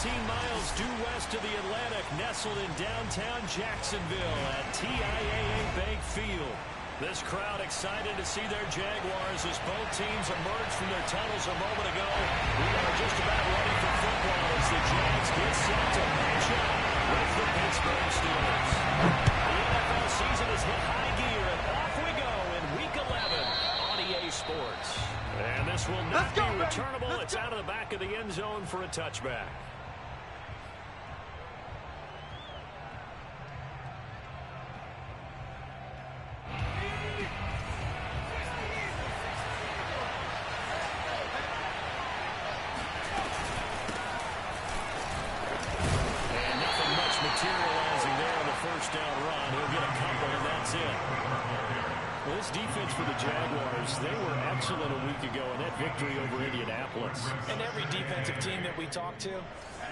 miles due west of the Atlantic, nestled in downtown Jacksonville at TIAA Bank Field. This crowd excited to see their Jaguars as both teams emerged from their tunnels a moment ago. We are just about ready for football as the Jags get set to match up with the Pittsburgh Steelers. The NFL season has hit high gear, and off we go in Week 11 on EA Sports. And this will not be returnable. It's out of the back of the end zone for a touchback. Materializing there on the first down run. He'll get a couple, and that's it. Well, this defense for the Jaguars, they were excellent a week ago in that victory over Indianapolis. And every defensive team that we talk to,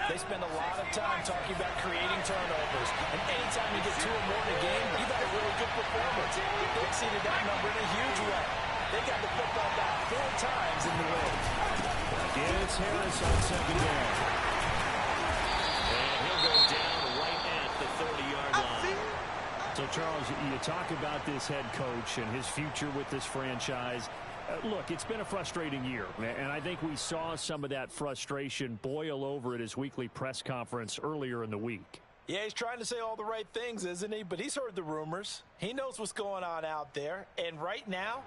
they spend a lot of time talking about creating turnovers. And anytime you get 2 or more in a game, you've had a really good performance. They exceeded that number in a huge way. They got the football back 4 times in the win. Again, it's Harris on second down. And he'll go down right at the 30-yard line. So, Charles, you talk about this head coach and his future with this franchise. Look, it's been a frustrating year, and I think we saw some of that frustration boil over at his weekly press conference earlier in the week. Yeah, he's trying to say all the right things, isn't he? But he's heard the rumors. He knows what's going on out there. And right now,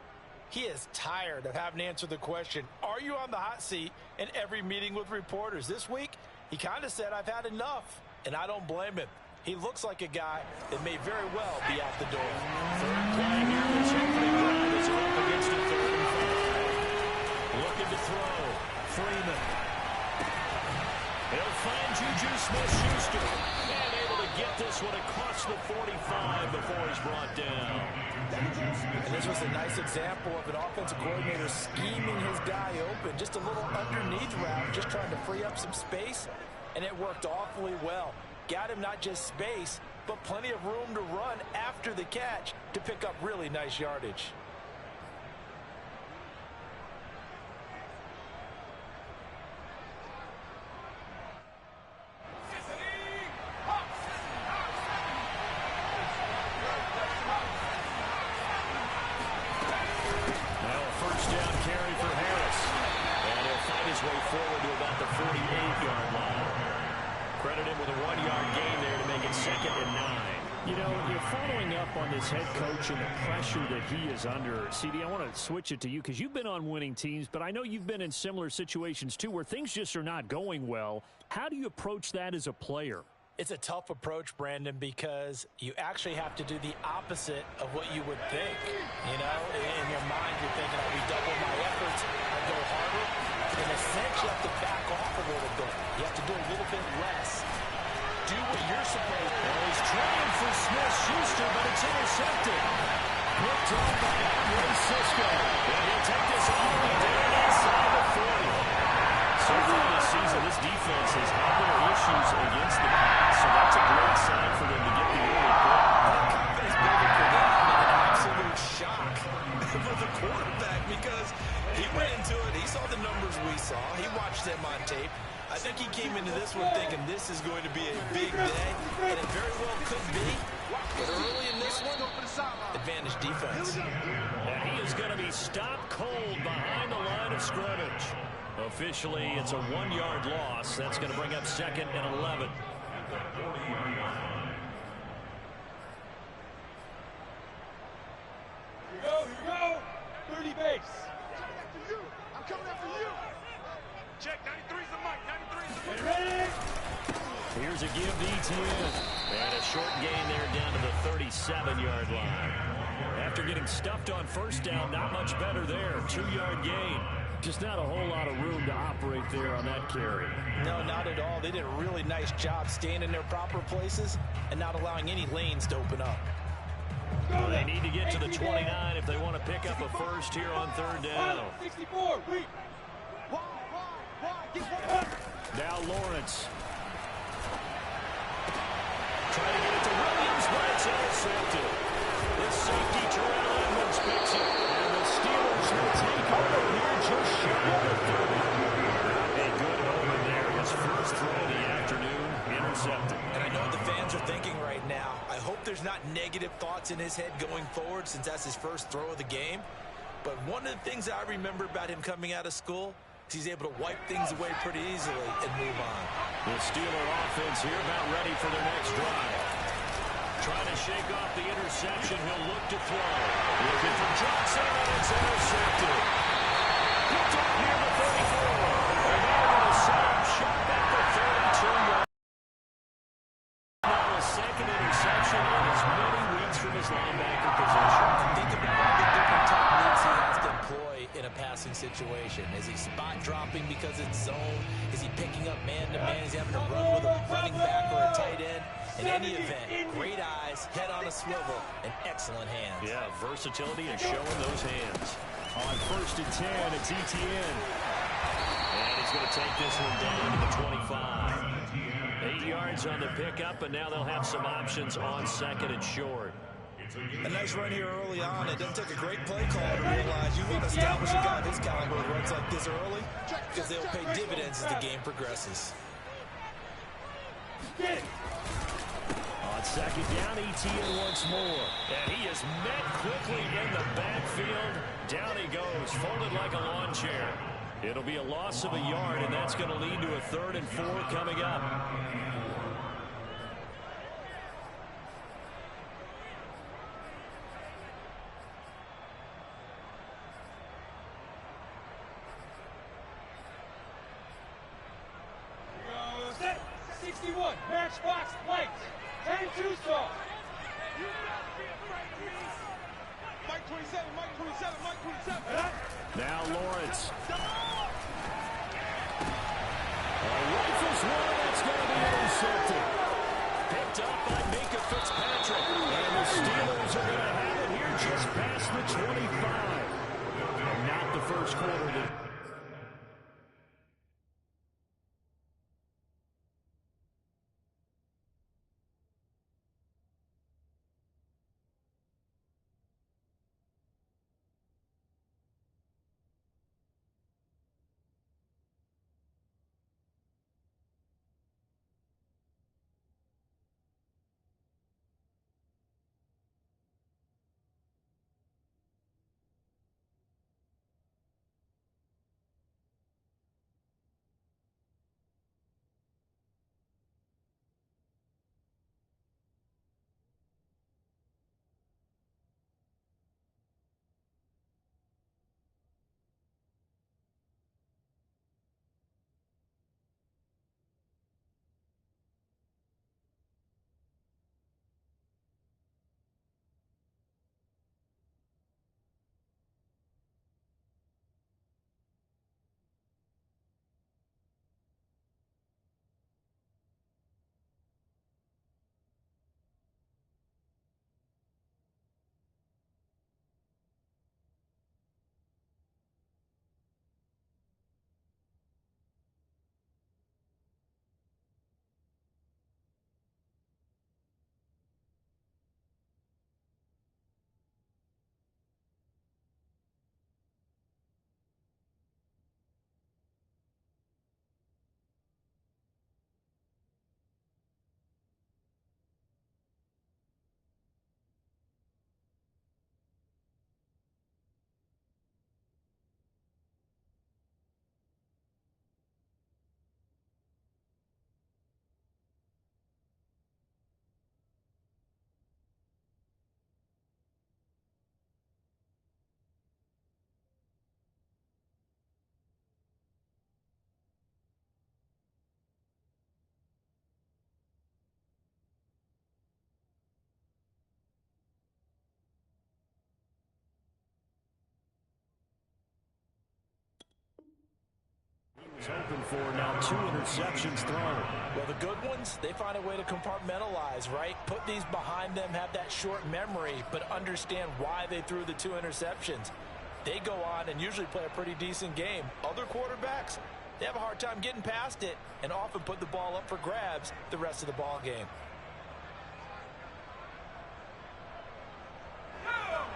he is tired of having to answer the question, are you on the hot seat in every meeting with reporters? This week, he kind of said, I've had enough, and I don't blame him. He looks like a guy that may very well be out the door. Third play here. This opening drive is up against a 3rd and 5. Looking to throw. Freeman. He'll find Juju Smith-Schuster. And able to get this one across the 45 before he's brought down. And this was a nice example of an offensive coordinator scheming his guy open. Just a little underneath route, just trying to free up some space. And it worked awfully well. Got him not just space, but plenty of room to run after the catch to pick up really nice yardage. Now a first down carry for Harris. And he'll find his way forward to about the 48-yard line. Credit him with a 1-yard gain there to make it 2nd and 9. You know, you're following up on this head coach and the pressure that he is under. CD, I want to switch it to you because you've been on winning teams, but I know you've been in similar situations too where things just are not going well. How do you approach that as a player? It's a tough approach, Brandon, because you actually have to do the opposite of what you would think. You know, in your mind, you're thinking, I redouble my efforts, I go harder. In a sense, you have to back off a little bit. You have to do a little bit less. Do what you're supposed to do. Well, he's trying for Smith-Schuster, but it's intercepted. Picked off by Andre Cisco. And he'll take this all the way down inside the 40. So far this season, this defense has had their issues against the pass, so that's a great sign for them to get the early pick. That confidence building for them and an absolute shock for the quarterback because he went into it. He saw the numbers we saw. He watched them on tape. I think he came into this one thinking this is going to be a big day, and it very well could be. But early in this one, advantage defense. And he is going to be stopped cold behind the line of scrimmage. Officially, it's a 1-yard loss. That's going to bring up 2nd and 11. Here you go. 30 base. I'm coming after you. Check, 93's the mic, 93's the mic. Ready? Here's a give to ETN. And a short gain there down to the 37-yard line. After getting stuffed on first down, not much better there. 2-yard gain. Just not a whole lot of room to operate there on that carry. No, not at all. They did a really nice job staying in their proper places and not allowing any lanes to open up. Well, they need to get to the 29 if they want to pick up a first here on 3rd down. 64, wait. Now Lawrence. Trying to get it to Williams, but it's intercepted. The safety, Terrell Edmonds, picks it. And the Steelers will take over here just shy of the 30. A good omen there. His first throw of the there's not negative thoughts in his head going forward since that's his first throw of the game. But one of the things I remember about him coming out of school is he's able to wipe things away pretty easily and move on. The Steeler offense here about ready for their next drive. Trying to shake off the interception. He'll look to throw. Looking for Johnson, and it's intercepted. Picked up near the 34. And they're going to set up shop at the 32 yard. Now a second interception in as many weeks from his linebacker position. Think about all the different techniques he has to employ in a passing situation. Is he spot dropping because it's zone? Is he picking up man-to-man? Is he having to run with a running back or a tight end? In any event, great eyes, head on a swivel, and excellent hands. Yeah, versatility and showing those hands. On 1st and 10, it's Etienne. And he's going to take this one down to the 25. 8 yards on the pickup, and now they'll have some options on 2nd and short. A nice run here early on. It doesn't take a great play call to realize you want to establish a guy of his caliber with runs like this early because they'll pay dividends as the game progresses. On 2nd down, Etienne once more. And he is met quickly in the backfield. Down he goes, folded like a lawn chair. It'll be a loss of a yard, and that's going to lead to a 3rd and 4 coming up. Set. 61. Matchbox Light. 10-2 strong. Mike 27, Mike 27, Mike 27. Now Lawrence. Rifles one, that's going to be intercepted. Picked up by Mika Fitzpatrick. And the Steelers are going to have it here just past the 25. And not the first quarter. He's hoping for now 2 interceptions thrown. Well, the good ones, they find a way to compartmentalize, right? Put these behind them, have that short memory, but understand why they threw the 2 interceptions. They go on and usually play a pretty decent game. Other quarterbacks, they have a hard time getting past it and often put the ball up for grabs the rest of the ball game.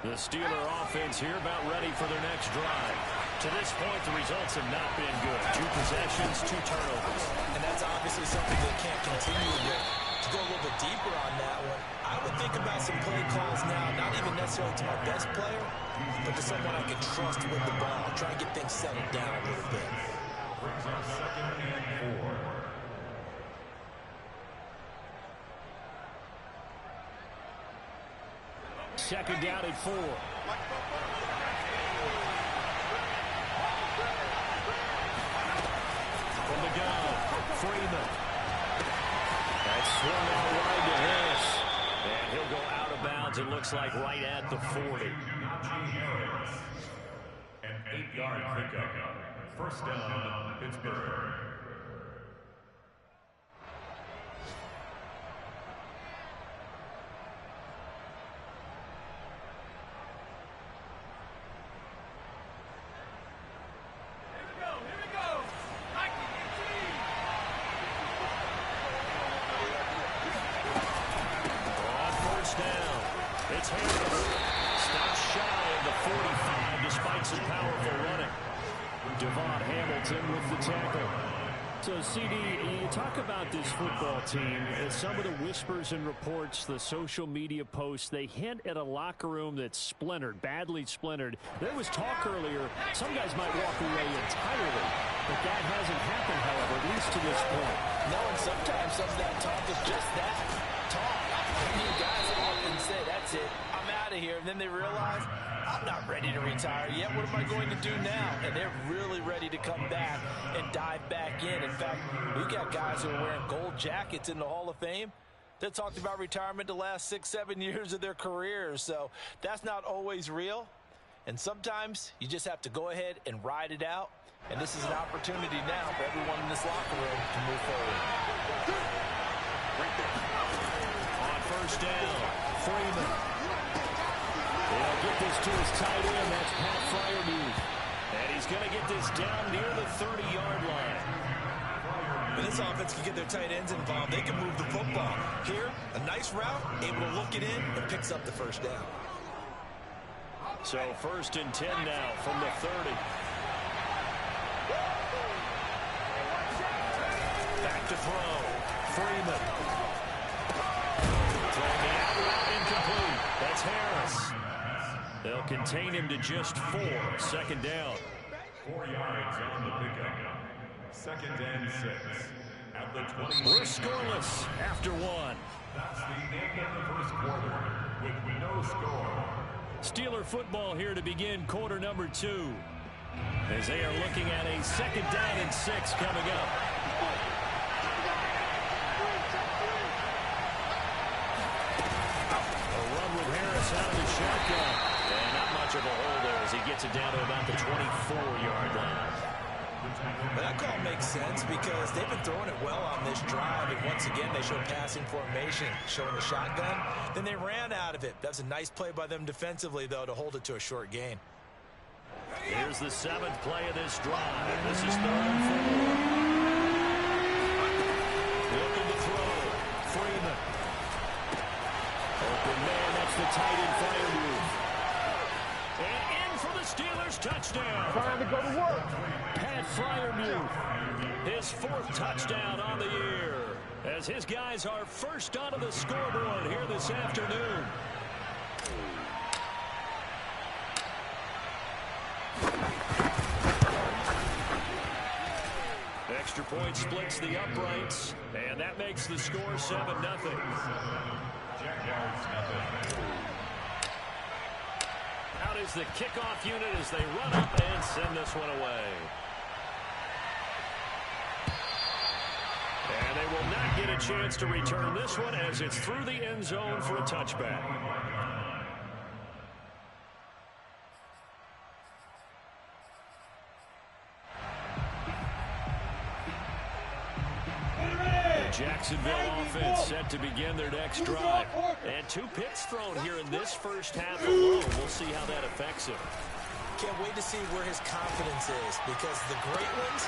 The Steeler offense here about ready for their next drive. To this point, the results have not been good. 2 possessions, 2 turnovers. And that's obviously something they can't continue with. To go a little bit deeper on that one, I I would think about some play calls now, not even necessarily to my best player, but to someone I can trust with the ball. Try and get things settled down a little bit. Brings up 2nd and 4. Second down and 4. From the gun, Freeman. That's swung out wide to Harris. And he'll go out of bounds, it looks like, right at the 40. An 8-yard pickup. First down, Pittsburgh. It's Harris. Stops shy of the 45 despite some powerful running. Devon Hamilton with the tackle. So, CD, you talk about this football team, some of the whispers and reports, the social media posts, they hint at a locker room that's splintered, badly splintered. There was talk earlier, some guys might walk away entirely, but that hasn't happened, however, at least to this point. No, and sometimes some of that talk is just that, talk. I mean, guys often say, that's it, I'm out of here, and then they realize, I'm not ready to retire yet. What am I going to do now? And they're really ready to come back and dive back in. In fact, we've got guys who are wearing gold jackets in the Hall of Fame that talked about retirement the last 6-7 years of their careers. So that's not always real. And sometimes you just have to go ahead and ride it out. And this is an opportunity now for everyone in this locker room to move forward. On first down, Freeman. He'll get this to his tight end. That's Pat Freiermuth. And he's going to get this down near the 30-yard line. When this offense can get their tight ends involved, they can move the football. Here, a nice route, able to look it in, and picks up the first down. So 1st and 10 now from the 30. Back to throw. Freeman. Throwing the out route incomplete. That's Harris. They'll contain him to just 4. Second down. 4 yards on the pickup. 2nd and 6. At the 20. We're scoreless after 1. That's the end of the first quarter with no score. Steeler football here to begin quarter number 2. As they are looking at a 2nd down and 6 coming up. A run with Harris out of the shotgun. And not much of a hole there as he gets it down to about the 24-yard line. But that call makes sense because they've been throwing it well on this drive. And once again, they showed passing formation, showing the shotgun. Then they ran out of it. That's a nice play by them defensively, though, to hold it to a short gain. Here's the 7th play of this drive. This is 3rd and 4. Looking to throw. Freeman. Open man, that's the tight end Freiermuth. And in for the Steelers touchdown. Trying to go to work. Pat Freiermuth. His 4th touchdown on the year. As his guys are first onto the scoreboard here this afternoon. Extra point splits the uprights, and that makes the score 7-0. Jaguars nothing. Out is the kickoff unit as they run up and send this one away. And they will not get a chance to return this one as it's through the end zone for a touchback. Jacksonville offense set to begin their next drive. And 2 picks thrown here in this first half alone. We'll see how that affects him. Can't wait to see where his confidence is because the great ones,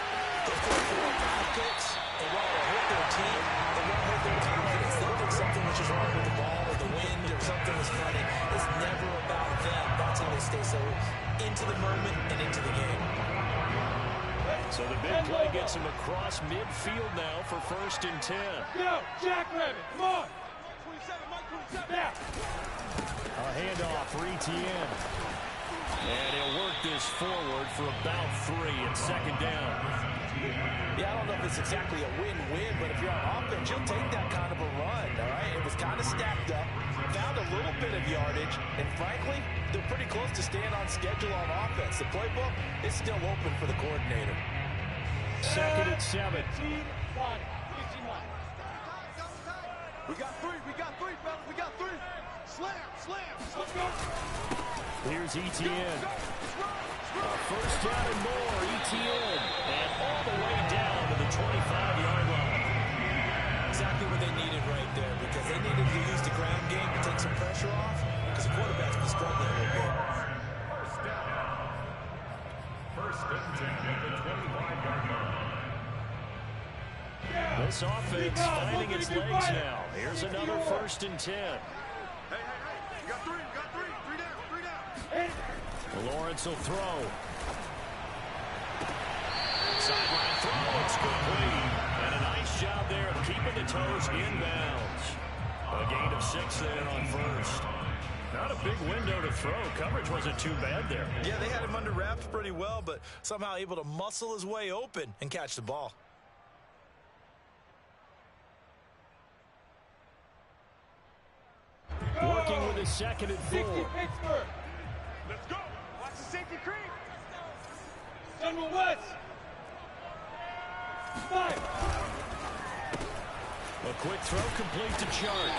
they throw 4 or 5 picks, and while they hurt their team, they won't hurt their confidence. They'll think something which is wrong with the ball or the wind or something is funny. It's never about them. That's how they stay so into the moment and into the game. So the big play gets him across midfield now for 1st and 10. Go, Jack Rabbit, come on. A handoff for ETN. And he'll work this forward for about 3 and second down. Yeah, I don't know if it's exactly a win-win, but if you're on offense, you'll take that kind of a run, all right? It was kind of stacked up, found a little bit of yardage, and frankly, they're pretty close to staying on schedule on offense. The playbook is still open for the coordinator. Second and 7. We got three, fellas, we got 3. Slam, let's go. Here's ETN. First down and more, ETN. And all the way down to the 25-yard line. Exactly what they needed right there, because they needed to use the ground game to take some pressure off, because the quarterback's been struggling a little bit. First and 10 at the 25-yard line. This offense finding its legs now. Here's another first and 10. Hey. You got 3. 3 down. Lawrence will throw. Sideline throw, it's complete. And a nice job there of keeping the toes inbounds. A gain of 6 there on first. Not a big window to throw. Coverage wasn't too bad there. Yeah, they had him under wraps pretty well, but somehow able to muscle his way open and catch the ball. Working with his second and 4. Let's go. Watch the safety creep. General West. 5. A quick throw complete to Chart.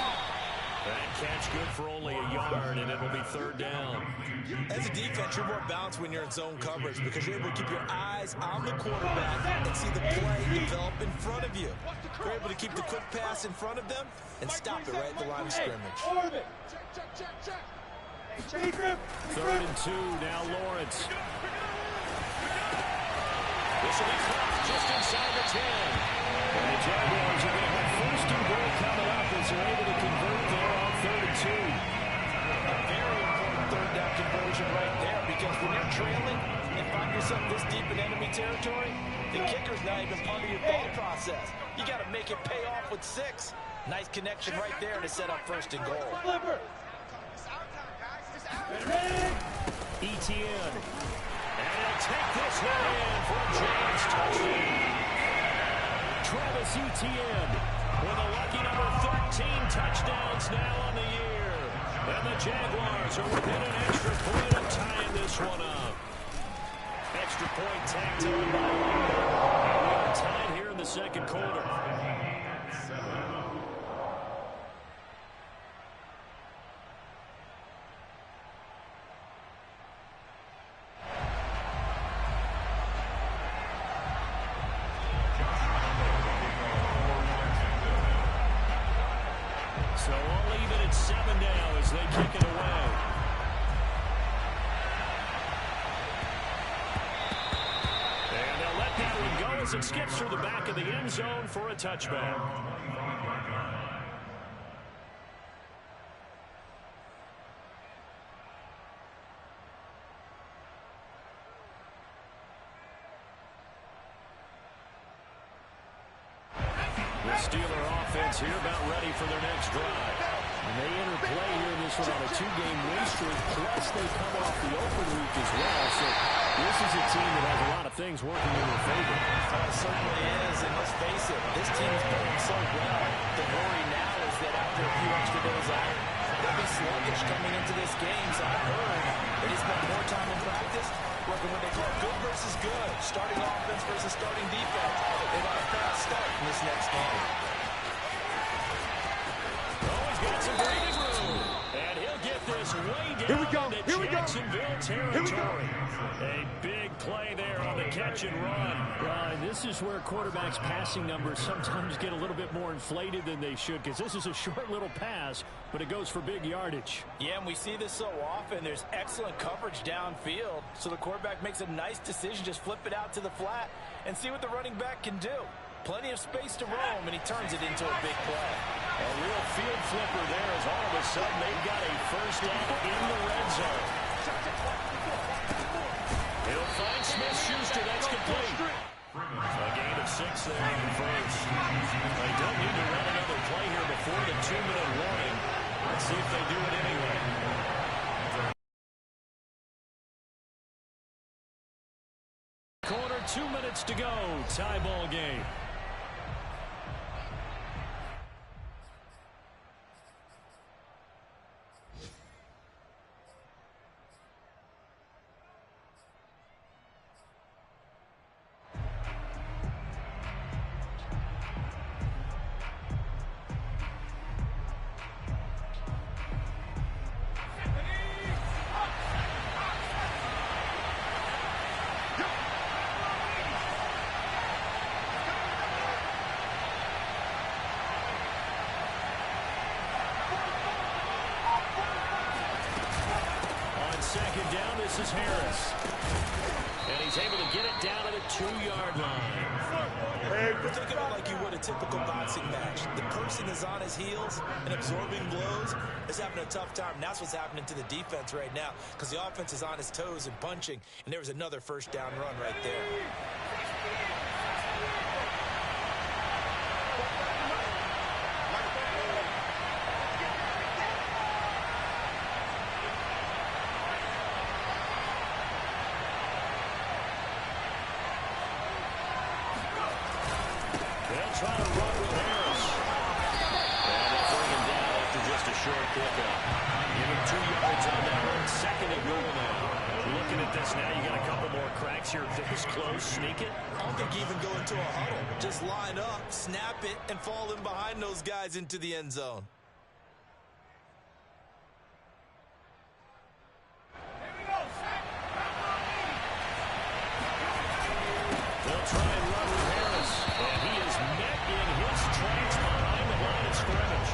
That catch good for only a yard, and it'll be third down. As a defense, you're more balanced when you're in zone coverage because you're able to keep your eyes on the quarterback and see the play develop in front of you. You're able to keep the quick pass in front of them and stop it right at the line of scrimmage. Third and 2, now Lawrence. This will be caught just inside the 10. And the Jaguars are going to have first and goal coming up as they're able to convert there on third and 2. A very important third down conversion right there, because when you're trailing and find yourself this deep in enemy territory, the kicker's not even part of your thought process. You got to make it pay off with 6. Nice connection right there to set up first and goal. ETN. And he'll take this one in for a Jags touchdown. Travis Etienne with a lucky number 13 touchdowns now on the year. And the Jaguars are within an extra point of tying this one up. Extra point tacked on by London. And we are tied here in the second quarter. So all even at 7 now as they kick it away. And they'll let that one go as it skips through the back of the end zone for a touchback. The Steeler offense here about ready for their next drive. And they interplay here in this one on a 2-game win streak, plus they come off the open week as well. So this is a team that has a lot of things working in their favor. It certainly is, and let's face it, this team is playing so well. The worry now is that after a few extra days out, they'll be sluggish coming into this game. So I heard that he spent more time in practice working what they call good versus good, starting offense versus starting defense. They got a fast start in this next game. Oh, he's got some breathing room. And he'll get this way down into Jacksonville territory. A big play there on the catch and run. And this is where quarterbacks' passing numbers sometimes get a little bit more inflated than they should, because this is a short little pass, but it goes for big yardage. Yeah, and we see this so often. There's excellent coverage downfield, so the quarterback makes a nice decision, just flip it out to the flat and see what the running back can do. Plenty of space to roam, and he turns it into a big play. A real field flipper there as all of a sudden they've got a first down in the red zone. He'll find Smith-Schuster. That's complete. A gain of 6 there in the first. They don't need to run another play here before the 2-minute warning. 2 minutes to go. Tie ball game. Second down, this is Harris. And he's able to get it down to the 2-yard line. Think of it like you would a typical boxing match. The person is on his heels and absorbing blows is having a tough time. And that's what's happening to the defense right now because the offense is on his toes and punching. And there was another first down run right there. Try to run with Harris. And they bring him down after just a short pickup. Give him 2 yards on that one. Second and goal now. Looking at this now, you got a couple more cracks here. This close, sneak it. I don't think even go into a huddle. Just line up, snap it, and fall in behind those guys into the end zone. They'll try and run with Harris. And he is met in his tracks behind the line of scrimmage.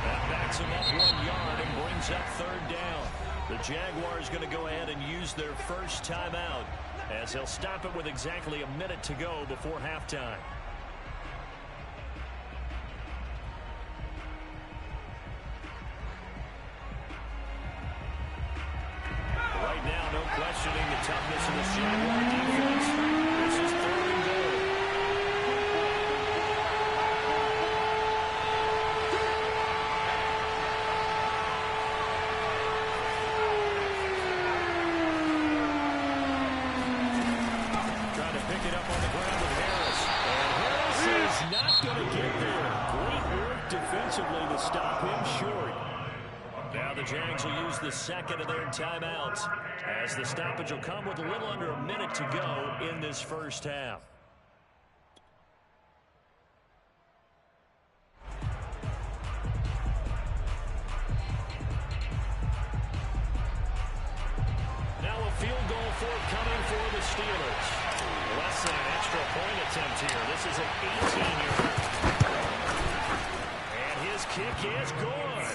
That backs him up 1 yard and brings up third down. The Jaguars going to go ahead and use their first timeout as they'll stop it with exactly a minute to go before halftime. Right now, no questioning the toughness of this Jaguar defense. This is third and goal. Trying to pick it up on the ground with Harris. And Harris is not going to get there. Great work defensively to stop him short. Now the Jags will use the second of their timeouts as the stoppage will come with a little under a minute to go in this first half. Now a field goal forthcoming for the Steelers. Less than an extra point attempt here. This is an 18-yard. And his kick is good.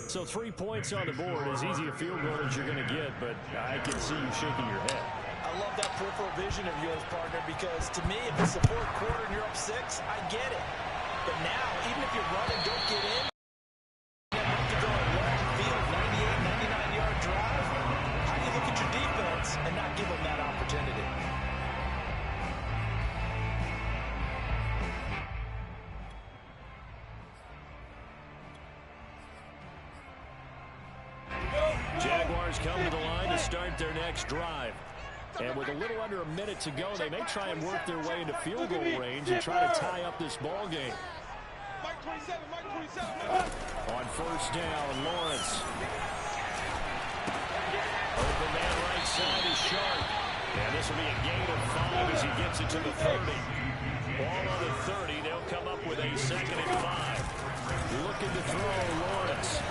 So 3 points on the board, as easy a field goal as you're going to get, but I can see you shaking your head. I love that peripheral vision of yours, partner, because to me, if it's the fourth quarter and you're up 6, I get it. But now, even if you run and don't get in, you have to go a long field, 98, 99-yard drive. How do you look at your defense and not give them that opportunity? Jaguars come to the line to start their next drive. And with a little under a minute to go, they may try and work their way into field goal range and try to tie up this ball game. On first down, Lawrence. Open man right side is Sharp. And this will be a gain of 5 as he gets it to the 30. Ball on the 30. They'll come up with a second and 5. Looking to throw, Lawrence.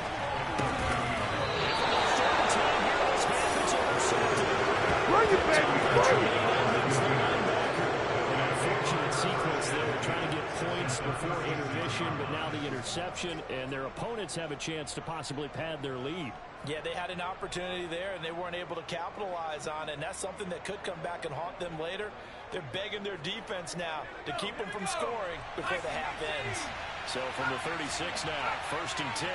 An unfortunate sequence there, trying to get points before intermission, but now the interception, and their opponents have a chance to possibly pad their lead. Yeah, they had an opportunity there, and they weren't able to capitalize on it, and that's something that could come back and haunt them later. They're begging their defense now to keep them from scoring before the half ends. So from the 36 now, first and 10.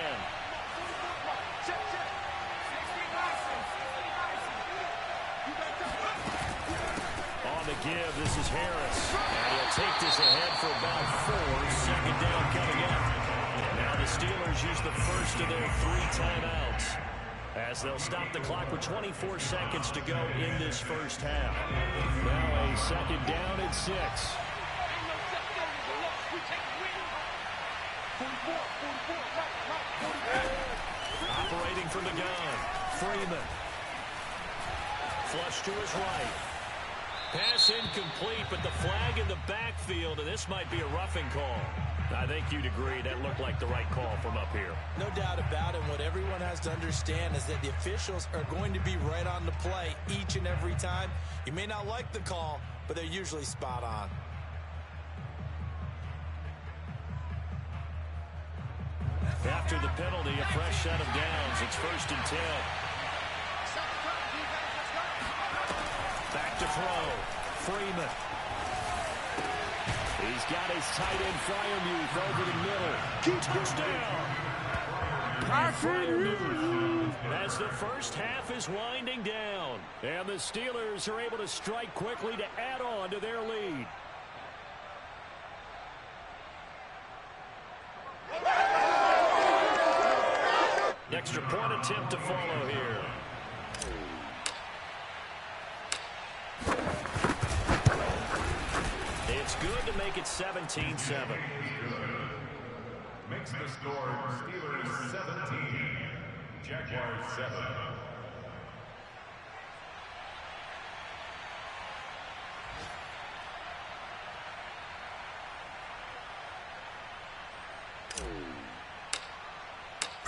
On the give, this is Harris. And he'll take this ahead for about 4. Second down coming up. And now the Steelers use the first of their 3 timeouts. as they'll stop the clock with 24 seconds to go in this first half. Now a second down and 6. Operating from the gun, Freeman. Flush to his right. Pass incomplete, but the flag in the backfield, and this might be a roughing call. I think you'd agree that looked like the right call from up here. No doubt about it. What everyone has to understand is that the officials are going to be right on the play each and every time. You may not like the call, but they're usually spot on. After the penalty, a fresh set of downs. It's 1st and 10. Back to throw. Freeman. He's got his tight end Freiermuth over the middle. Touchdown. Freiermuth, as the first half is winding down. And the Steelers are able to strike quickly to add on to their lead. Extra point attempt to follow here. It's good to make it 17-7. Makes the score Steelers 17, Jaguars 7.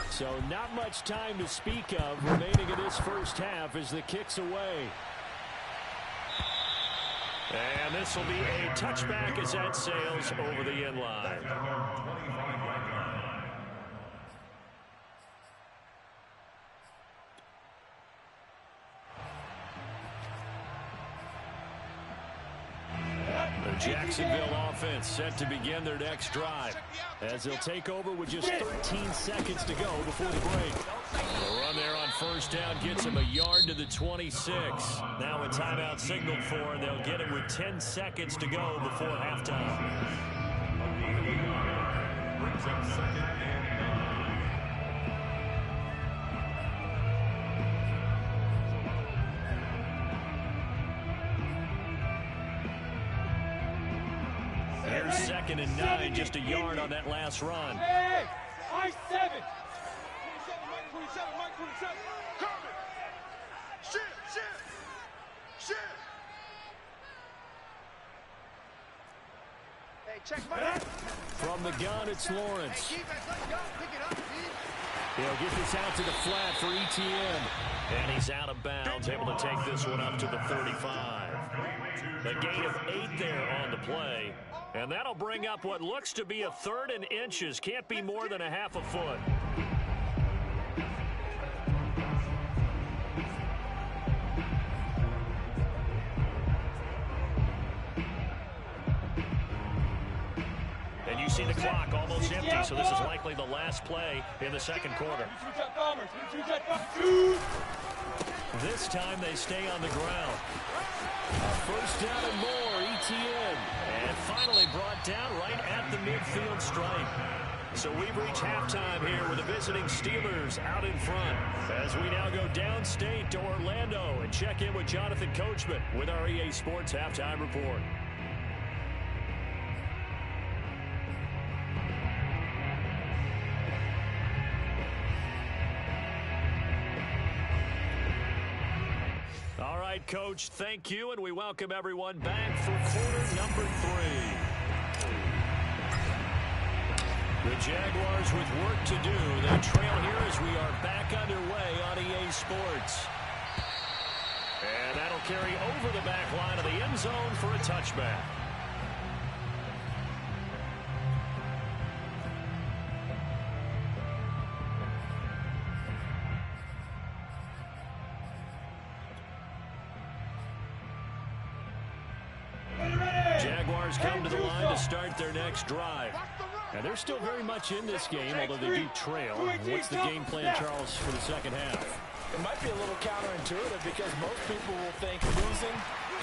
So not much time to speak of remaining in this first half as the kick's away. And this will be a touchback as that sails over the end line. The Jacksonville offense set to begin their next drive as they'll take over with just 13 seconds to go before the break. The run there on first down gets him a yard to the 26. Now a timeout signaled for, and they'll get it with 10 seconds to go before halftime. Brings up 2nd and 9. Here's 2nd and 9, just a yard on that last run. Hey, I 7. 27, Mike 27, Mike 27. Coming. Shit. Hey, check my back. From the gun, it's Lawrence. Hey, defense, let's go. Pick it up, dude. He'll get this out to the flat for ETN. And he's out of bounds, able to take this one up to the 35. A gain of 8 there on the play. And that'll bring up what looks to be a 3rd and inches. Can't be more than a half a foot. And you see the clock almost empty, so this is likely the last play in the second quarter. This time they stay on the ground. First down and more, ETN. And finally brought down right at the midfield stripe. So we've reached halftime here with the visiting Steelers out in front. As we now go downstate to Orlando and check in with Jonathan Coachman with our EA Sports Halftime Report. All right, Coach, thank you, and we welcome everyone back for quarter number 3. The Jaguars with work to do. They trail here as we are back underway on EA Sports. And that'll carry over the back line of the end zone for a touchback. Jaguars come to the line to start their next drive. And they're still very much in this game, although they do trail. What's the game plan, Charles, for the second half? It might be a little counterintuitive because most people will think losing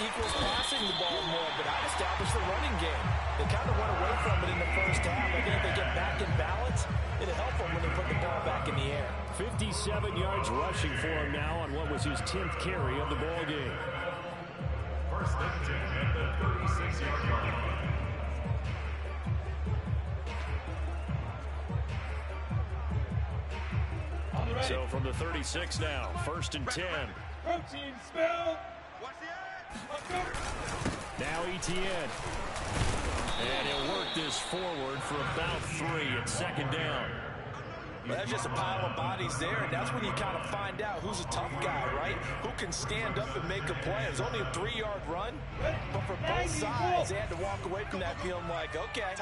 equals passing the ball more, but I established the running game. They kind of went away from it in the first half. I think if they get back in balance, it'll help them when they put the ball back in the air. 56 7 yards rushing for him now on what was his 10th carry of the ball game. First and 10 at the 36-yard line. So from the 36 now, 1st and 10. Protein spell. Watch the edge. Now Etienne. And he'll work this forward for about 3 at 2nd down. Well, that's just a pile of bodies there, and that's when you kind of find out who's a tough guy, right? Who can stand up and make a play. It was only a 3-yard run, but for both sides, they had to walk away from that feeling like, okay,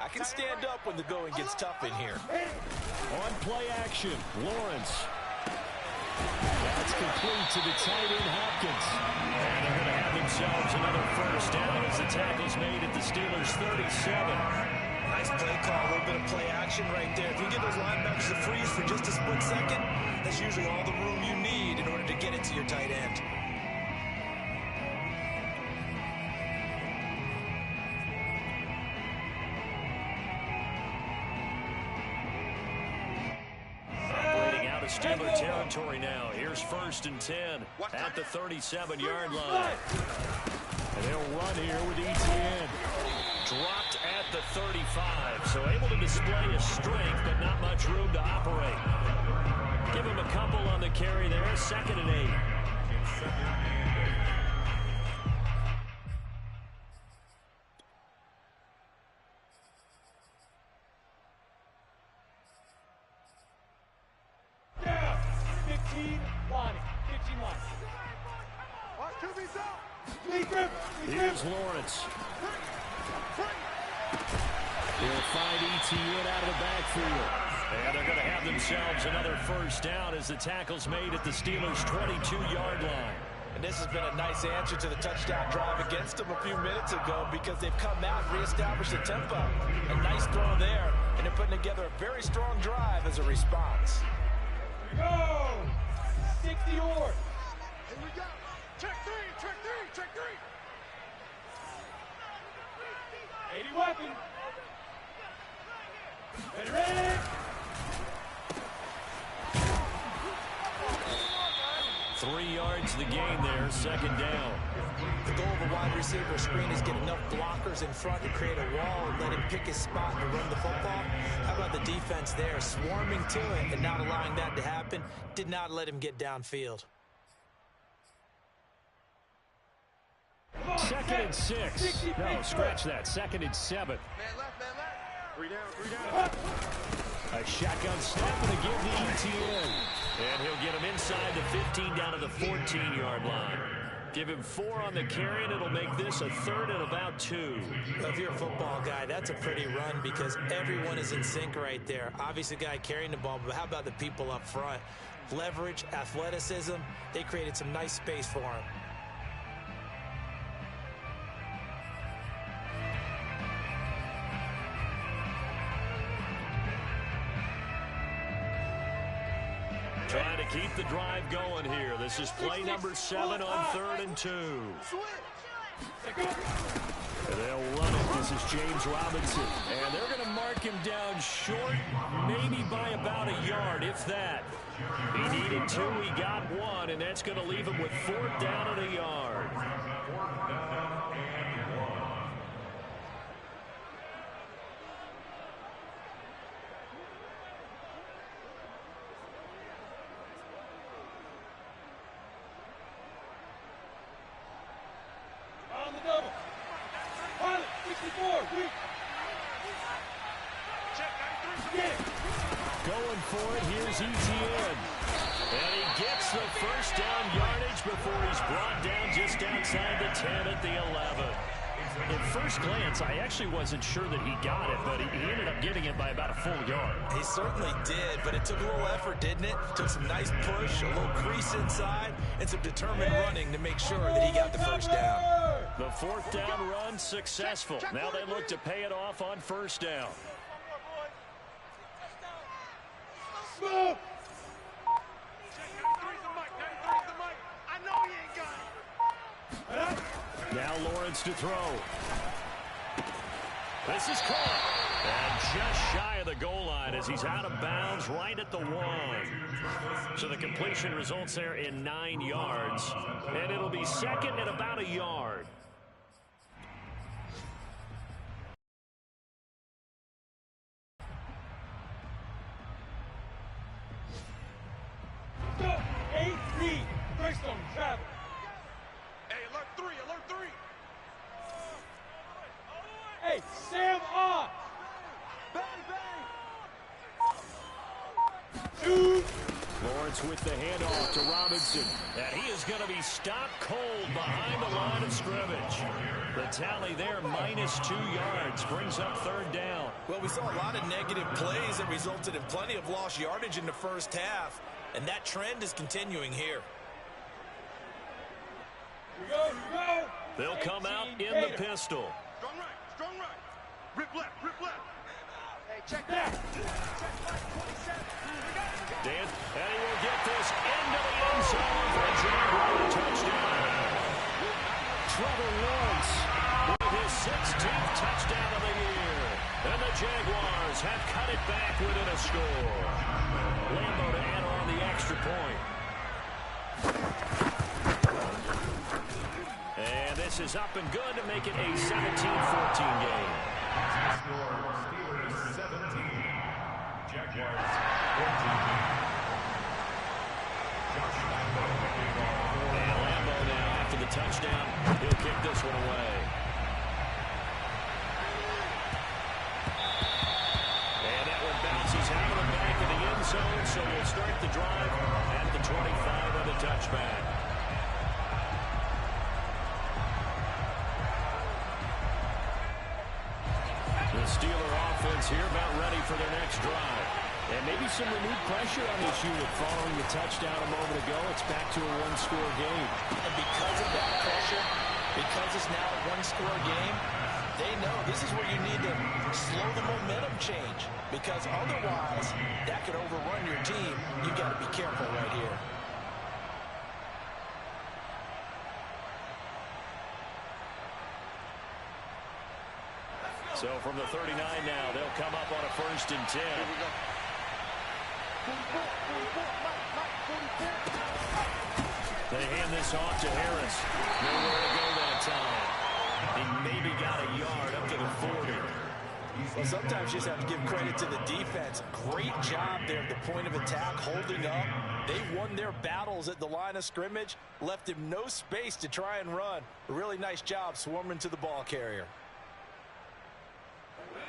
I can stand up when the going gets tough in here. On play action, Lawrence. That's complete to the tight end, Hopkins. And they're going to have themselves another 1st down as the tackle's made at the Steelers' 37. Nice play call, a little bit of play action right there. If you get those linebackers to freeze for just a split second, that's usually all the room you need in order to get it to your tight end. Operating out of Steeler territory now. Here's 1st and 10 at the 37-yard line. And they'll run here with Etienne. Dropped at the 35, so able to display his strength, but not much room to operate. Give him a couple on the carry there, 2nd and 8. Down. 15 line. 15 line. Watch QB's out. Here's Lawrence. He'll find Etienne out of the backfield. And they're going to have themselves another 1st down as the tackle's made at the Steelers' 22-yard line. And this has been a nice answer to the touchdown drive against them a few minutes ago because they've come out and reestablished the tempo. A nice throw there, and they're putting together a very strong drive as a response. Here we go. 60 yards. Here we go. Check 3, check 3, check 3. 80 weapon. Ready. 3 yards the gain there, 2nd down. The goal of a wide receiver screen is get enough blockers in front to create a wall and let him pick his spot to run the football. How about the defense there, swarming to it and not allowing that to happen? Did not let him get downfield. 2nd and 6. No, scratch that. 2nd and 7. Man left, man left. 3 down, 3 down. A shotgun snap and a give to Etienne. And he'll get him inside the 15 down to the 14-yard line. Give him 4 on the carry, and it'll make this a 3rd and about 2. Well, if you're a football guy, that's a pretty run because everyone is in sync right there. Obviously, the guy carrying the ball, but how about the people up front? Leverage, athleticism, they created some nice space for him. Trying to keep the drive going here. This is play number 7 on 3rd and 2. And they'll run it. This is James Robinson. And they're going to mark him down short, maybe by about a yard, if that. He needed 2, he got 1, and that's going to leave him with 4th down and a yard. On the double. Pilot, 64, weak. Check 93. Get it. Going for it. Here's Etienne. And he gets the 1st down yardage before he's brought down just outside the 10 at the 11. At first glance, I actually wasn't sure that he got it, but he ended up getting it by about a full yard. He certainly did, but it took a little effort, didn't it? Took some nice push, a little crease inside, and some determined running to make sure that he got the 1st down. The 4th down run successful. Now they look to pay it off on 1st down. Smoke. Check 93's the mic. 93's the mic. I know he ain't got it. Now Lawrence to throw. This is caught. And just shy of the goal line. line as he's out of bounds right at the 1. So the completion results there in 9 yards. And it'll be second and about a yard. Go! 8-3. Greystone travel. Hey, alert 3, alert 3. Hey, Sam on. Bang, bang. Two. Lawrence with the handoff to Robinson. And he is going to be stopped cold behind the line of scrimmage. The tally there, -2 yards, brings up 3rd down. Well, we saw a lot of negative plays that resulted in plenty of lost yardage in the first half, and that trend is continuing here. Here we go, here we go. They'll come out in the pistol. Strong right, strong right. Rip left, rip left. Hey, check that. Dan, and he will get this into the end zone for a Jaguar touchdown. Trevor Lawrence with his 16th touchdown of the year. And the Jaguars have cut it back within a score. Lambo to enter on the extra point. And this is up and good to make it a 17-14 game. Steelers 17, Jaguars 14. And Lambo now after the touchdown, he'll kick this one away. And that one bounces out of the back of the end zone, so we'll start the drive at the 25 on the touchback. The Steeler offense here about ready for their next drive. And maybe some renewed pressure on this unit following the touchdown a moment ago. It's back to a one-score game. And because of that pressure, because it's now a one-score game, they know this is where you need to slow the momentum change. Because otherwise, that could overrun your team. You've got to be careful right here. So from the 39 now, they'll come up on a 1st and 10. They hand this off to Harris. Nowhere to go that time. He maybe got a yard up to the 40. Well, sometimes you just have to give credit to the defense. Great job there at the point of attack, holding up. They won their battles at the line of scrimmage, left him no space to try and run. A really nice job swarming to the ball carrier.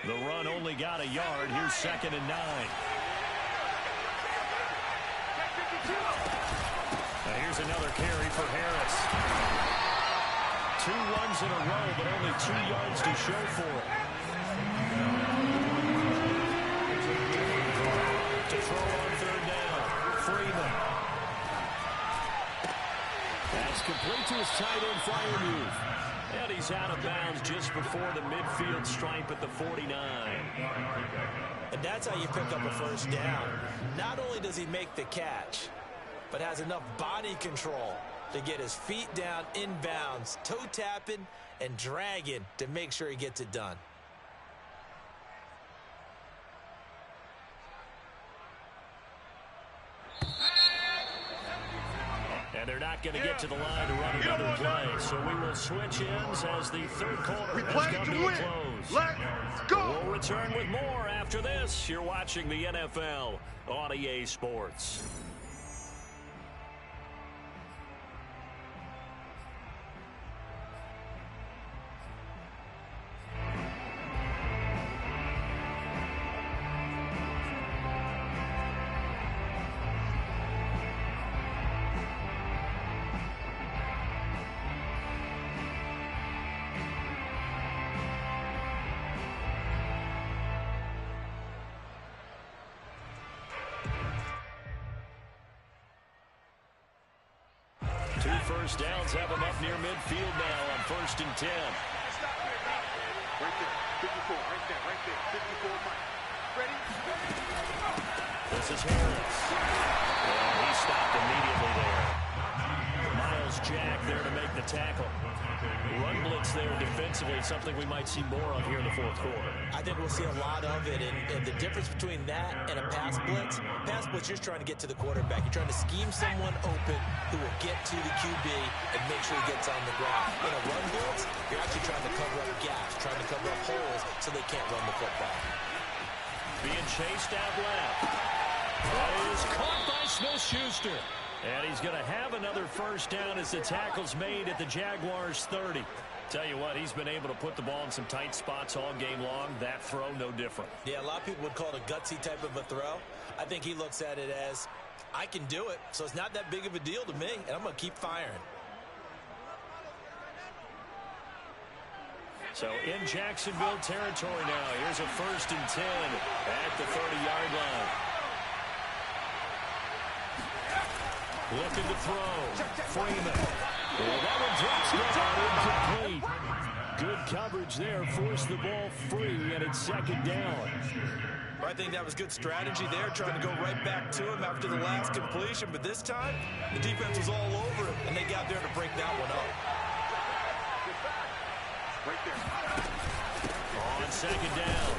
The run only got a yard. Here's 2nd and 9. Now here's another carry for Harris. 2 runs in a row, but only 2 yards to show for it. To throw on 3rd down, Freeman. That's complete to his tight end flyer move. And he's out of bounds just before the midfield stripe at the 49. And that's how you pick up a 1st down. Not only does he make the catch, but has enough body control to get his feet down inbounds, toe tapping and dragging to make sure he gets it done. And they're not going to get to the line to run another play. So we will switch ends as the 3rd quarter has come to a close. Let's go. We'll return with more after this. You're watching the NFL on EA Sports. Two first downs have him up near midfield now on 1st and 10. Right there, 54, right there, 54, Mike. Ready? This is Harris. And he stopped immediately there. Miles Nose jack there to make the tackle. Run blitz there defensively, something we might see more of here in the fourth quarter. I think we'll see a lot of it, and the difference between that and a pass blitz, you're trying to get to the quarterback. You're trying to scheme someone open who will get to the QB and make sure he gets on the ground. In a run blitz, you're actually trying to cover up gaps, trying to cover up holes so they can't run the football. Being chased out left. That is caught by Smith-Schuster. And he's going to have another first down as the tackle's made at the Jaguars' 30. Tell you what, he's been able to put the ball in some tight spots all game long. That throw, no different. Yeah, a lot of people would call it a gutsy type of a throw. I think he looks at it as, I can do it, so it's not that big of a deal to me, and I'm going to keep firing. So in Jacksonville territory now, here's a 1st and 10 at the 30-yard line. Looking to throw. Freeman. Oh, that one drops down incomplete. Good coverage there. Forced the ball free, and it's 2nd down. I think that was good strategy there, trying to go right back to him after the last completion. But this time, the defense was all over it, and they got there to break that one up. On 2nd down,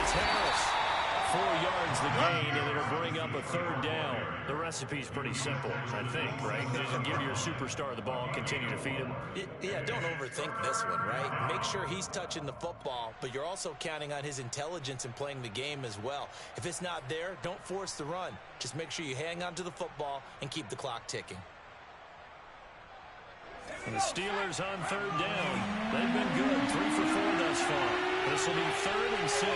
it's Harris. 4 yards the gain, and it'll bring up a 3rd down. The recipe's pretty simple, I think, right? Just give your superstar the ball and continue to feed him. Yeah, don't overthink this one, right? Make sure he's touching the football, but you're also counting on his intelligence in playing the game as well. If it's not there, don't force the run. Just make sure you hang on to the football and keep the clock ticking. And the Steelers on 3rd down. They've been good, 3 for 4 thus far. This will be 3rd and 6.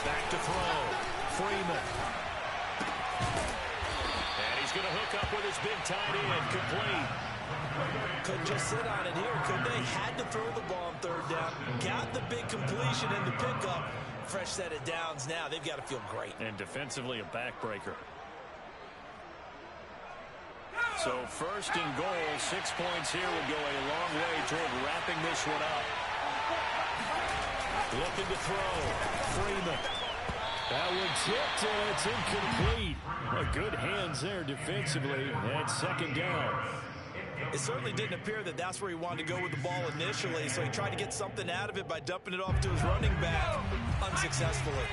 Back to throw. Freeman. And he's going to hook up with his big tight end. Complete. Couldn't just sit on it here, could they? Had to throw the ball on 3rd down. Got the big completion in the pickup. Fresh set of downs now. They've got to feel great. And defensively a backbreaker. So 1st and goal, 6 points here would go a long way toward wrapping this one up. Looking to throw. Freeman. That one tipped, and it's incomplete. Good hands there defensively, and 2nd down. It certainly didn't appear that that's where he wanted to go with the ball initially, so he tried to get something out of it by dumping it off to his running back unsuccessfully.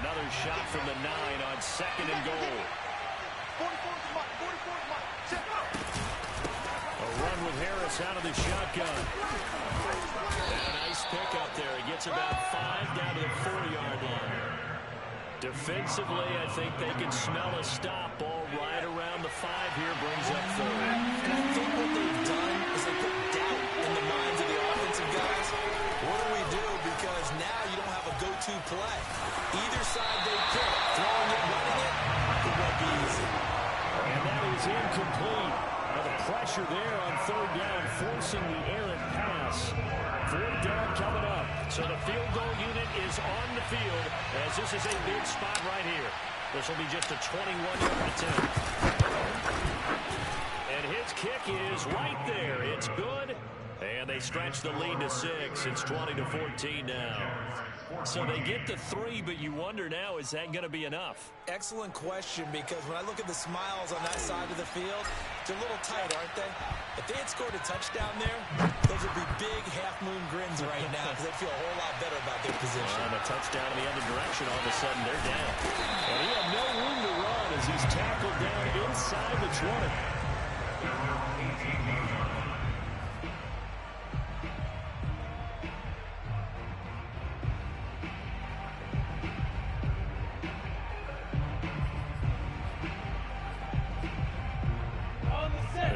Another shot from the 9 on 2nd and goal. A run with Harris out of the shotgun. And a nice pickup there. He gets about 5 down to the 4-yard line. Defensively, I think they can smell a stop. Ball right around the 5 here, brings up 3rd. And I think what they've done is they put doubt in the minds of the offensive guys. What do we do? Because now you don't have a go-to play. Either side they pick, throwing it, running it, it won't be easy. And that is incomplete. Now the pressure there on 3rd down, forcing the errant pass. 4th down coming up. So the field goal unit is on the field as this is a big spot right here. This will be just a 21-yard attempt. And his kick is right there. It's good. And they stretch the lead to 6. It's 20-14 now. So they get to 3, but you wonder now, is that going to be enough? Excellent question, because when I look at the smiles on that side of the field, they're a little tight, aren't they? If they had scored a touchdown there, those would be big half-moon grins right now because they feel a whole lot better about their position. And a touchdown in the other direction, all of a sudden they're down. And he had no room to run as he's tackled down inside the 20.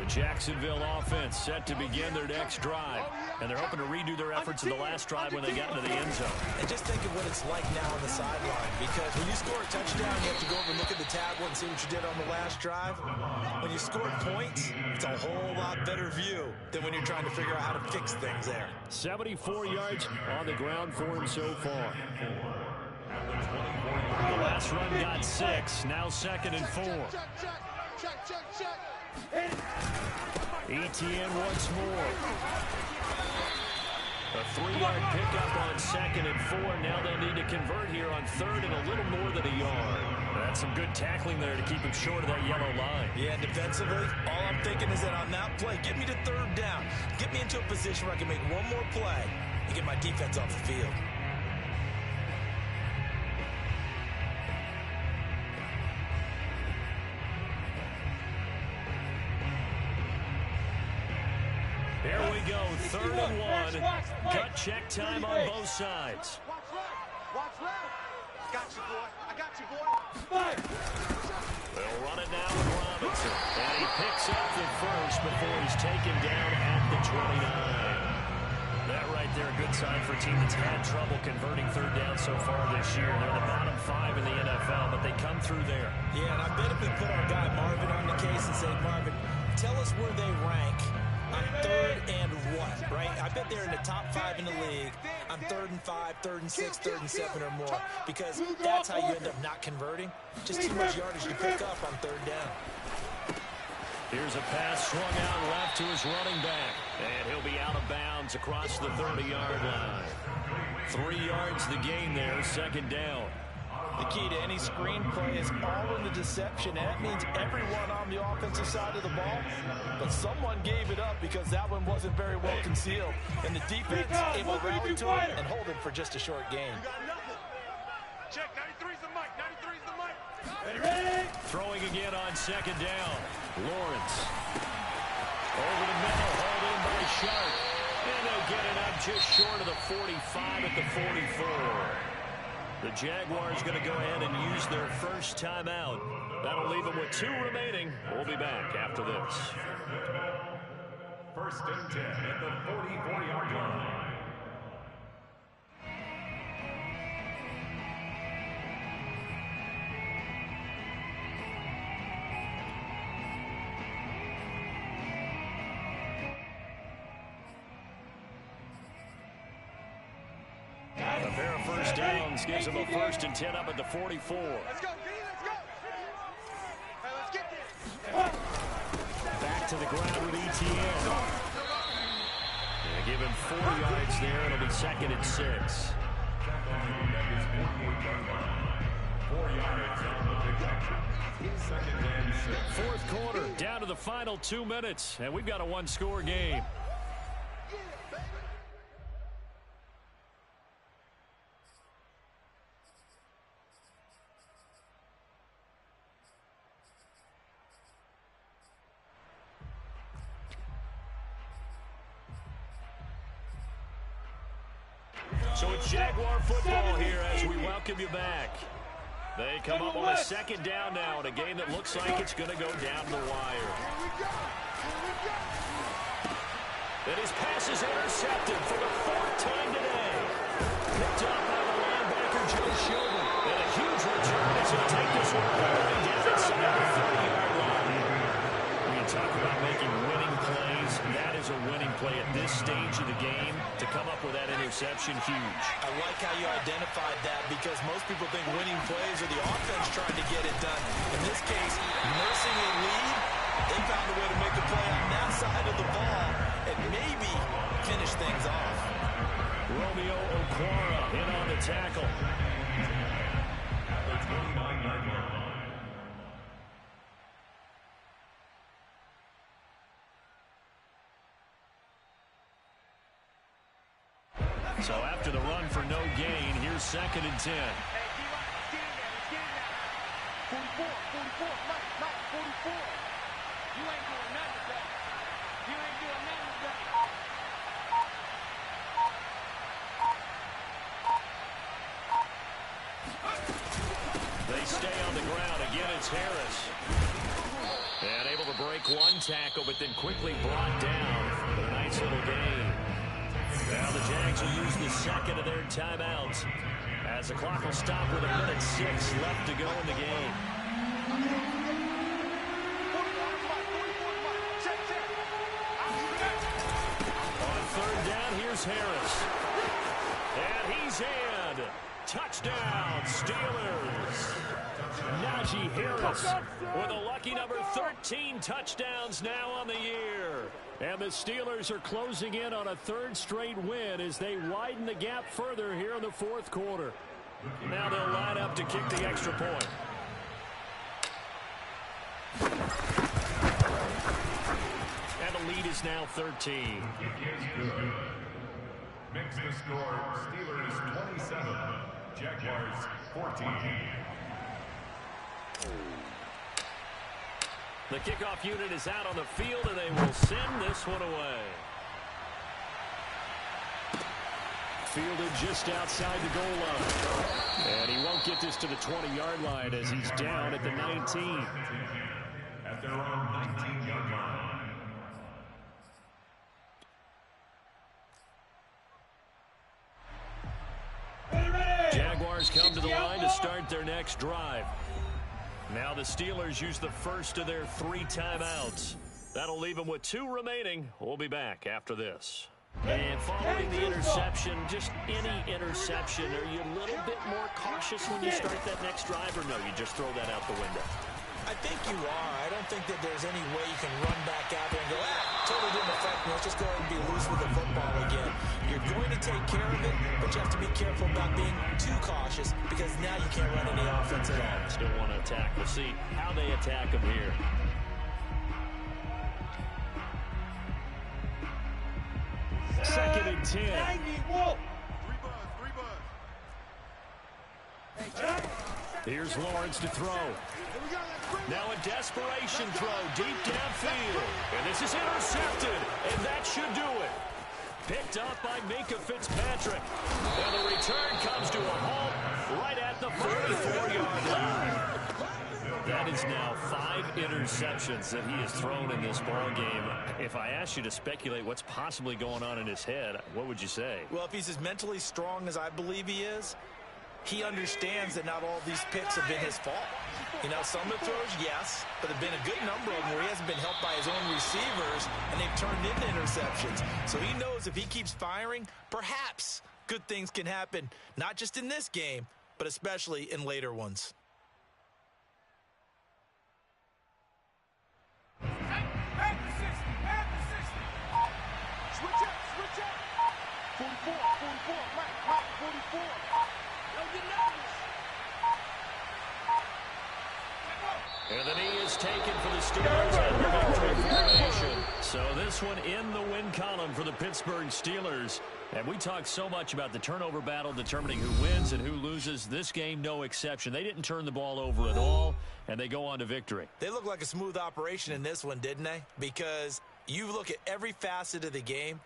Jacksonville offense set to begin their next drive. And they're hoping to redo their efforts in the last drive when they got into the end zone. And just think of what it's like now on the sideline. Because when you score a touchdown, you have to go over and look at the tablet and see what you did on the last drive. When you scored points, it's a whole lot better view than when you're trying to figure out how to fix things there. 74 yards on the ground for him so far. The last run got 6. Now 2nd and 4. Etienne once more. A 3-yard pickup on 2nd and 4. Now they'll need to convert here on 3rd and a little more than a yard. That's some good tackling there to keep him short of that yellow line. Yeah, defensively, all I'm thinking is that on that play, get me to 3rd down. Get me into a position where I can make one more play and get my defense off the field. Here we go, 3rd and 1. Gut check time on both sides. Watch right. Watch right. Got you, boy. I got you, boy. They'll run it now with Robinson. And he picks up the first before he's taken down at the 29. That right there, a good sign for a team that's had trouble converting 3rd down so far this year. They're the bottom 5 in the NFL, but they come through there. Yeah, and I bet if we put our guy Marvin on the case and say, Marvin, tell us where they rank on 3rd and what, right? I bet they're in the top 5 in the league on 3rd and 5, 3rd and 6, 3rd and 7 or more, because that's how you end up not converting. Just too much yardage to pick up on 3rd down. Here's a pass swung out left to his running back, and he'll be out of bounds across the 30-yard line. 3 yards the gain there, 2nd down. The key to any screenplay is all in the deception. And that means everyone on the offensive side of the ball. But someone gave it up because that one wasn't very well concealed. And the defense able to rally to it and hold it for just a short gain. Check, 93's the mic. 93's the mic. Ready? Throwing again on 2nd down. Lawrence. Over the middle, hauled in by Sharp. And they'll get it up just short of the 45 at the 44. The Jaguars going to go ahead and use their first timeout. That'll leave them with 2 remaining. We'll be back after this. 1st and 10 at the 44-yard line. A pair of first downs gives them a 1st and 10 up at the 44. Let's go, D, let's go. Hey, let's get this. Back to the ground with ETN. They give him 4 yards there. It'll be 2nd and 6. 4 yards on the pickup. 2nd and 6. 4th quarter, down to the final 2 minutes, and we've got a 1-score game. So it's Jaguar football here as we welcome you back. They come up on a 2nd down now in a game that looks like it's going to go down the wire. And his pass is intercepted for the 4th time today. Picked up by the linebacker, Joe Schobert. And a huge return as he'll take this one all the way down inside the 30-yard line. When you talk about making winning plays, that is a winning play at this stage of the game. To come up with that interception, huge. I like how you identified that because most people think winning plays are the offense trying to get it done. In this case, nursing a lead, they found a way to make a play on that side of the ball and maybe finish things off. Romeo Okwara in on the tackle. At the 29-yard line. So after the run for no gain, here's 2nd and 10. Hey, D-line, let's get in there. Let's get in there. 44, Mike, 44. You ain't doing nothing today. You ain't doing nothing today. They stay on the ground. Again, it's Harris. And able to break 1 tackle, but then quickly brought down for a nice little gain. Now the Jags will use the 2nd of their timeouts as the clock will stop with 1:06 left to go in the game. On 3rd down, here's Harris. And he's in. touchdown, Steelers. Najee Harris with a lucky number 13 touchdowns now on the year. And the Steelers are closing in on a third straight win as they widen the gap further here in the fourth quarter. Now they'll line up to kick the extra point. And the lead is now 13. Makes the score Steelers 27, Jaguars 14. The kickoff unit is out on the field, and they will send this one away. Fielded just outside the goal line. And he won't get this to the 20-yard line as he's down at the 19. At their own 19-yard line. Jaguars come to the line to start their next drive. Now the Steelers use the first of their 3 timeouts. That'll leave them with 2 remaining. We'll be back after this. And following the interception, just any interception, are you a little bit more cautious when you start that next drive, or no, you just throw that out the window? I think you are. I don't think that there's any way you can run back out there and go, totally didn't affect me. Let's just go ahead and be loose with the football again. You're going to take care of it, but you have to be careful about being too cautious because now you can't run any offense at all. Still want to attack. We'll see how they attack them here. Second and 10. Here's Lawrence to throw. Now a desperation throw deep downfield. And this is intercepted, and that should do it. Picked up by Minkah Fitzpatrick. And the return comes to a halt right at the 44-yard line. That is now 5 interceptions that he has thrown in this ball game. If I asked you to speculate what's possibly going on in his head, what would you say? Well, if he's as mentally strong as I believe he is, he understands that not all these picks have been his fault. You know, some of the throws, yes, but there have been a good number of them where he hasn't been helped by his own receivers, and they've turned into interceptions. So he knows if he keeps firing, perhaps good things can happen, not just in this game, but especially in later ones. Switch up. 44, right, 44. Don't get nervous. And the knee is taken for the Steelers out of the victory formation. So this one in the win column for the Pittsburgh Steelers. And we talk so much about the turnover battle determining who wins and who loses. This game, no exception. They didn't turn the ball over at all, and they go on to victory. They look like a smooth operation in this one, didn't they? Because you look at every facet of the game,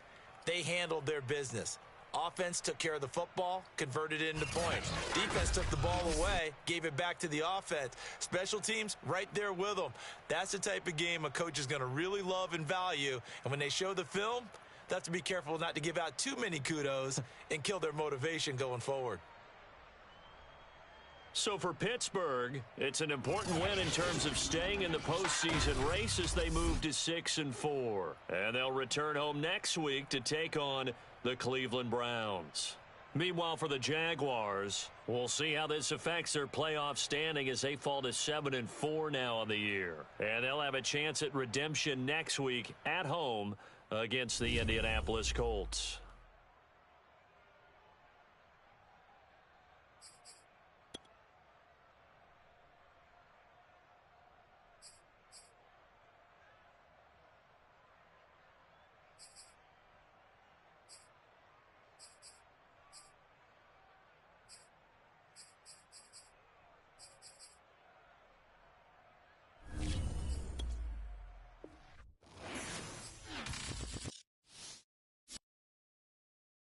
they handled their business. Offense took care of the football, converted it into points. Defense took the ball away, gave it back to the offense. Special teams, right there with them. That's the type of game a coach is going to really love and value. And when they show the film, they have to be careful not to give out too many kudos and kill their motivation going forward. So for Pittsburgh, it's an important win in terms of staying in the postseason race as they move to 6-4. And they'll return home next week to take on the Cleveland Browns. Meanwhile, for the Jaguars, we'll see how this affects their playoff standing as they fall to 7-4 now on the year. And they'll have a chance at redemption next week at home against the Indianapolis Colts.